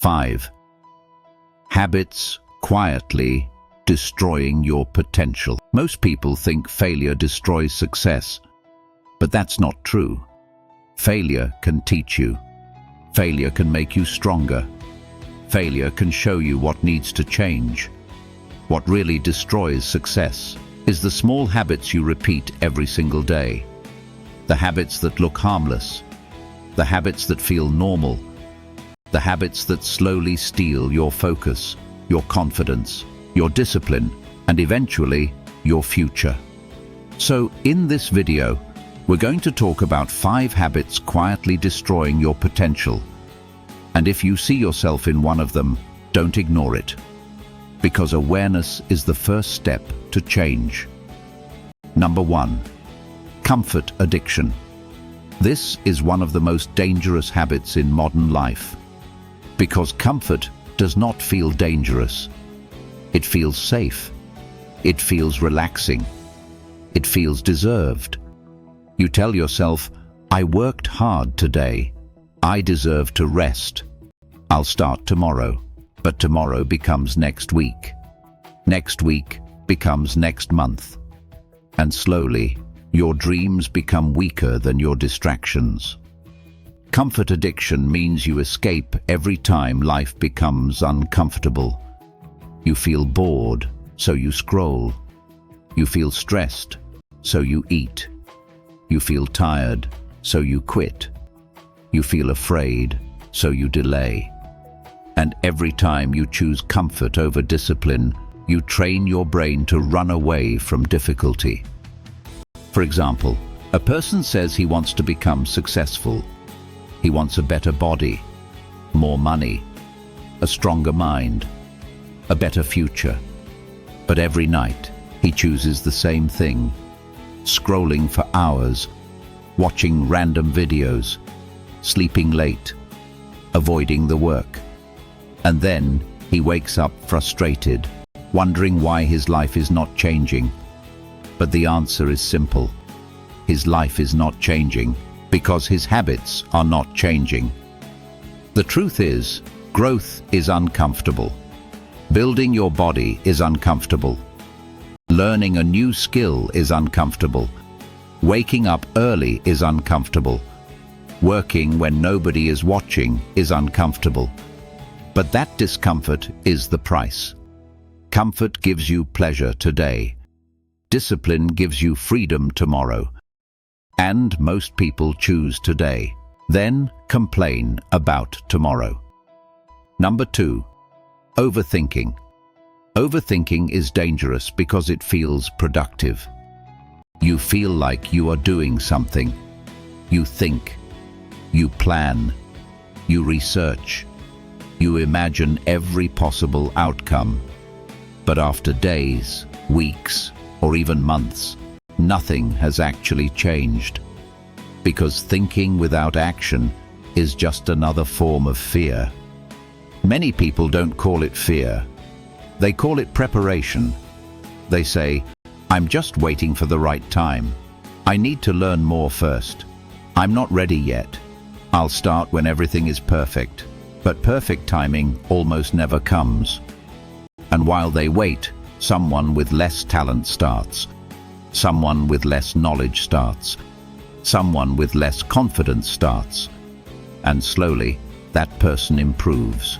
5. Habits quietly destroying your potential. Most people think failure destroys success, but that's not true. Failure can teach you. Failure can make you stronger. Failure can show you what needs to change. What really destroys success is the small habits you repeat every single day. The habits that look harmless. The habits that feel normal. The habits that slowly steal your focus, your confidence, your discipline, and eventually your future. So in this video, we're going to talk about 5 habits quietly destroying your potential. And if you see yourself in one of them, don't ignore it. Because awareness is the first step to change. Number 1. Comfort addiction. This is one of the most dangerous habits in modern life. Because comfort does not feel dangerous. It feels safe. It feels relaxing. It feels deserved. You tell yourself, I worked hard today. I deserve to rest. I'll start tomorrow. But tomorrow becomes next week. Next week becomes next month. And slowly, your dreams become weaker than your distractions. Comfort addiction means you escape every time life becomes uncomfortable. You feel bored, so you scroll. You feel stressed, so you eat. You feel tired, so you quit. You feel afraid, so you delay. And every time you choose comfort over discipline, you train your brain to run away from difficulty. For example, a person says he wants to become successful. He wants a better body, more money, a stronger mind, a better future. But every night, he chooses the same thing, scrolling for hours, watching random videos, sleeping late, avoiding the work. And then he wakes up frustrated, wondering why his life is not changing. But the answer is simple. His life is not changing because his habits are not changing. The truth is, growth is uncomfortable. Building your body is uncomfortable. Learning a new skill is uncomfortable. Waking up early is uncomfortable. Working when nobody is watching is uncomfortable. But that discomfort is the price. Comfort gives you pleasure today. Discipline gives you freedom tomorrow. And most people choose today, then complain about tomorrow. Number 2. Overthinking. Overthinking is dangerous because it feels productive. You feel like you are doing something. You think. You plan. You research. You imagine every possible outcome. But after days, weeks, or even months, nothing has actually changed. Because thinking without action is just another form of fear. Many people don't call it fear. They call it preparation. They say, I'm just waiting for the right time. I need to learn more first. I'm not ready yet. I'll start when everything is perfect. But perfect timing almost never comes. And while they wait, someone with less talent starts. Someone with less knowledge starts. Someone with less confidence starts. And slowly, that person improves.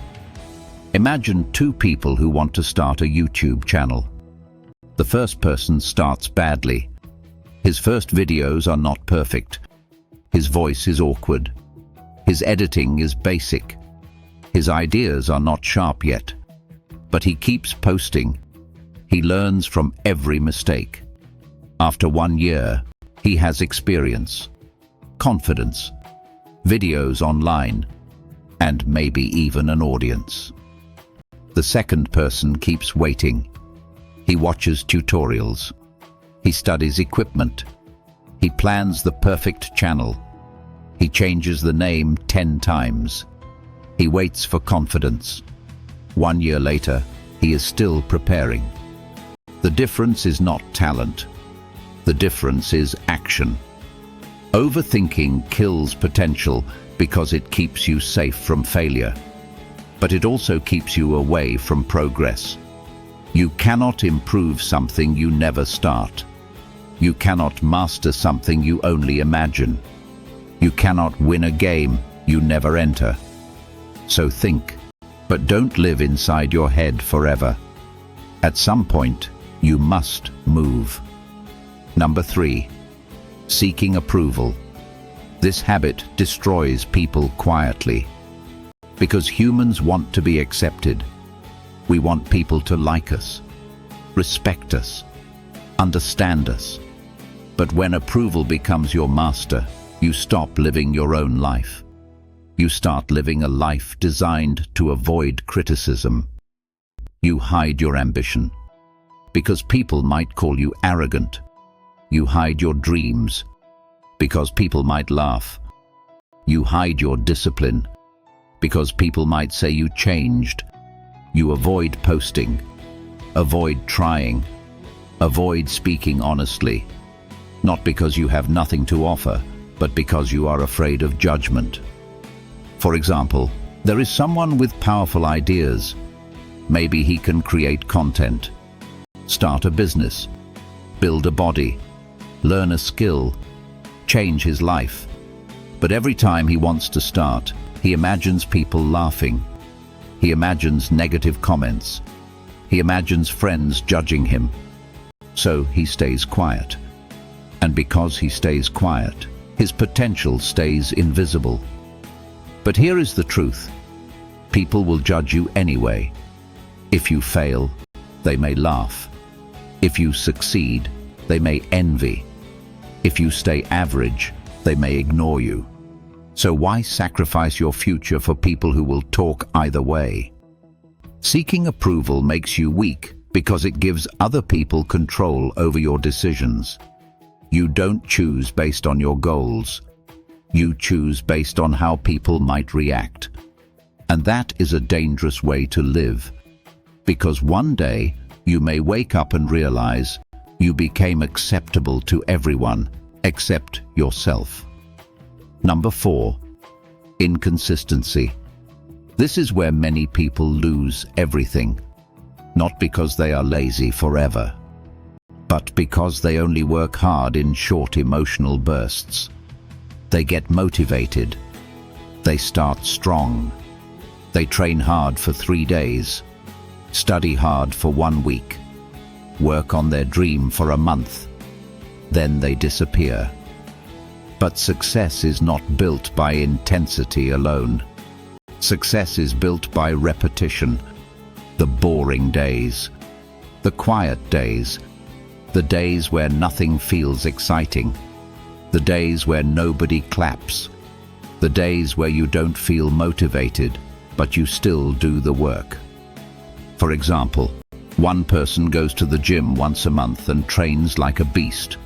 Imagine 2 people who want to start a YouTube channel. The first person starts badly. His first videos are not perfect. His voice is awkward. His editing is basic. His ideas are not sharp yet. But he keeps posting. He learns from every mistake. After 1 year, he has experience, confidence, videos online, and maybe even an audience. The second person keeps waiting. He watches tutorials. He studies equipment. He plans the perfect channel. He changes the name 10 times. He waits for confidence. 1 year later, he is still preparing. The difference is not talent. The difference is action. Overthinking kills potential because it keeps you safe from failure. but it also keeps you away from progress. You cannot improve something you never start. You cannot master something you only imagine. You cannot win a game you never enter. So think, but don't live inside your head forever. At some point, you must move. Number 3, seeking approval. This habit destroys people quietly. Because humans want to be accepted. We want people to like us, respect us, understand us. But when approval becomes your master, you stop living your own life. You start living a life designed to avoid criticism. You hide your ambition, because people might call you arrogant. You hide your dreams, because people might laugh. You hide your discipline, because people might say you changed. You avoid posting, avoid trying, avoid speaking honestly, not because you have nothing to offer, but because you are afraid of judgment. For example, there is someone with powerful ideas. Maybe he can create content, start a business, build a body, learn a skill, change his life. But every time he wants to start, he imagines people laughing. He imagines negative comments. He imagines friends judging him. So he stays quiet. And because he stays quiet, his potential stays invisible. But here is the truth. People will judge you anyway. If you fail, they may laugh. If you succeed, they may envy. If you stay average, they may ignore you. So why sacrifice your future for people who will talk either way? Seeking approval makes you weak because it gives other people control over your decisions. You don't choose based on your goals. You choose based on how people might react. And that is a dangerous way to live. Because one day, you may wake up and realize you became acceptable to everyone except yourself. Number 4, inconsistency. This is where many people lose everything, not because they are lazy forever, but because they only work hard in short emotional bursts. They get motivated. They start strong. They train hard for 3 days, study hard for 1 week, work on their dream for a month. Then they disappear. But success is not built by intensity alone. Success is built by repetition. The boring days, the quiet days, the days where nothing feels exciting, the days where nobody claps, the days where you don't feel motivated, but you still do the work. For example, one person goes to the gym once a month and trains like a beast.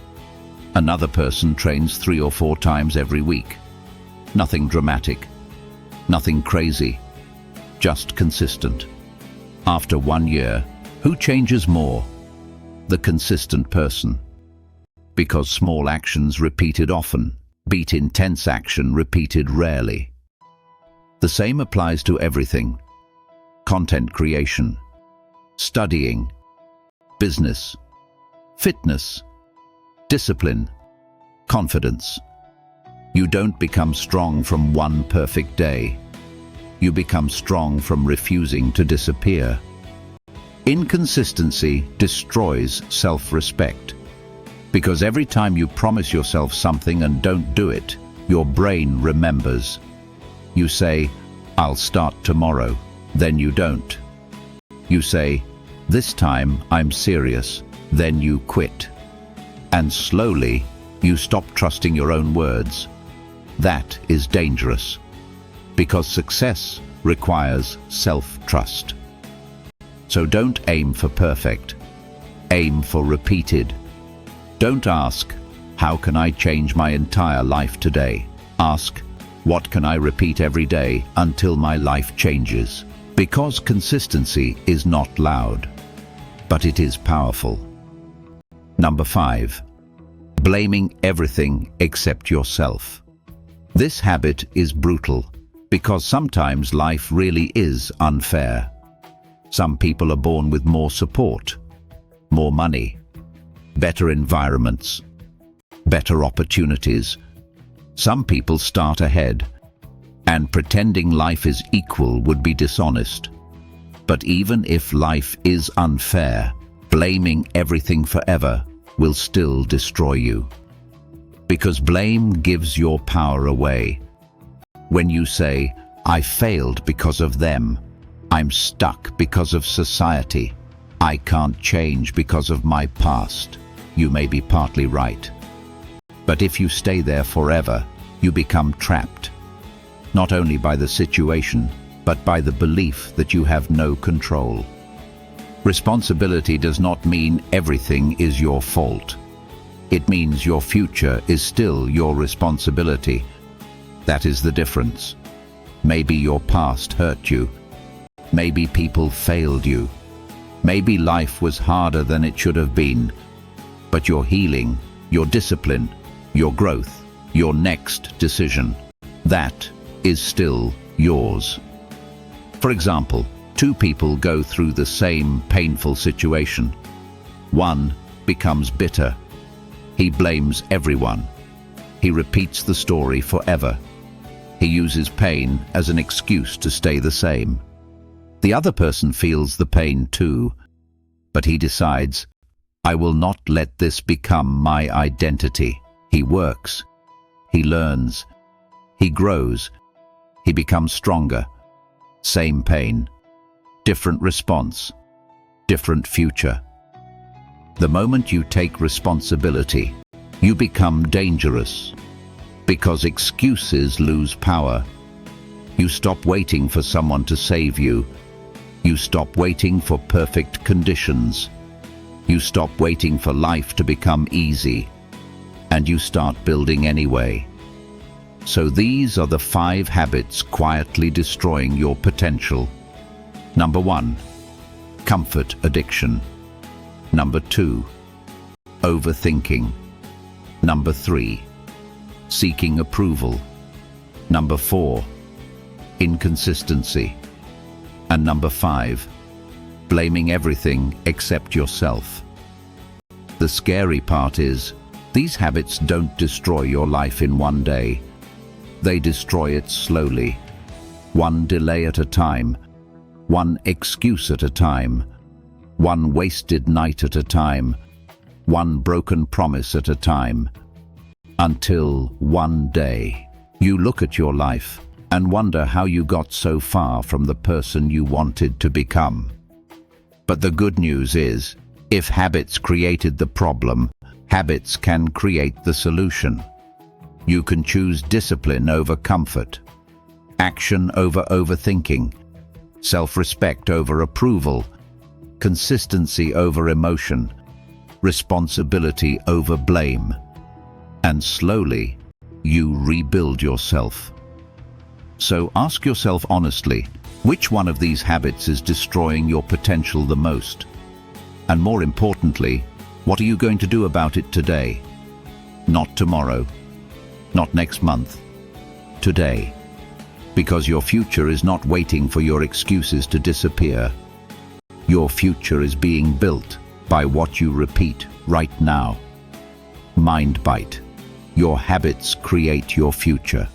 Another person trains 3 or 4 times every week. Nothing dramatic, nothing crazy, just consistent. After 1 year, who changes more? The consistent person. Because small actions repeated often beat intense action repeated rarely. The same applies to everything. Content creation, studying, business, fitness, discipline, confidence. You don't become strong from one perfect day. You become strong from refusing to disappear. Inconsistency destroys self-respect. Because every time you promise yourself something and don't do it, your brain remembers. You say, "I'll start tomorrow," then you don't. You say, "This time I'm serious," then you quit. And slowly, you stop trusting your own words. That is dangerous, because success requires self-trust. So don't aim for perfect. Aim for repeated. Don't ask, "How can I change my entire life today?" Ask, "What can I repeat every day until my life changes?" Because consistency is not loud, but it is powerful. Number 5, blaming everything except yourself. This habit is brutal Because sometimes life really is unfair. Some people are born with more support, more money, better environments, better opportunities. Some people start ahead, and pretending life is equal would be dishonest. But even if life is unfair, blaming everything forever will still destroy you. Because blame gives your power away. When you say, "I failed because of them," "I'm stuck because of society," "I can't change because of my past," you may be partly right. But if you stay there forever, you become trapped, not only by the situation, but by the belief that you have no control. Responsibility does not mean everything is your fault. It means your future is still your responsibility. That is the difference. Maybe your past hurt you. Maybe people failed you. Maybe life was harder than it should have been. But your healing, your discipline, your growth, your next decision, that is still yours. For example, two people go through the same painful situation. One becomes bitter. He blames everyone. He repeats the story forever. He uses pain as an excuse to stay the same. The other person feels the pain too, but he decides, "I will not let this become my identity." He works. He learns. He grows. He becomes stronger. Same pain. Different response. Different future. The moment you take responsibility, you become dangerous. Because excuses lose power. You stop waiting for someone to save you. You stop waiting for perfect conditions. You stop waiting for life to become easy. And you start building anyway. So these are the 5 habits quietly destroying your potential. Number 1, comfort addiction. Number 2, overthinking. Number 3, seeking approval. Number 4, inconsistency. And number 5, blaming everything except yourself. The scary part is, these habits don't destroy your life in one day. They destroy it slowly, one delay at a time, one excuse at a time, one wasted night at a time, one broken promise at a time, until one day you look at your life and wonder how you got so far from the person you wanted to become. But the good news is, if habits created the problem, habits can create the solution. You can choose discipline over comfort, action over overthinking, self-respect over approval, consistency over emotion, responsibility over blame. And slowly, you rebuild yourself. So ask yourself honestly, which one of these habits is destroying your potential the most? And more importantly, what are you going to do about it today? Not tomorrow. Not next month. Today. Because your future is not waiting for your excuses to disappear. Your future is being built by what you repeat right now. MindBite. Your habits create your future.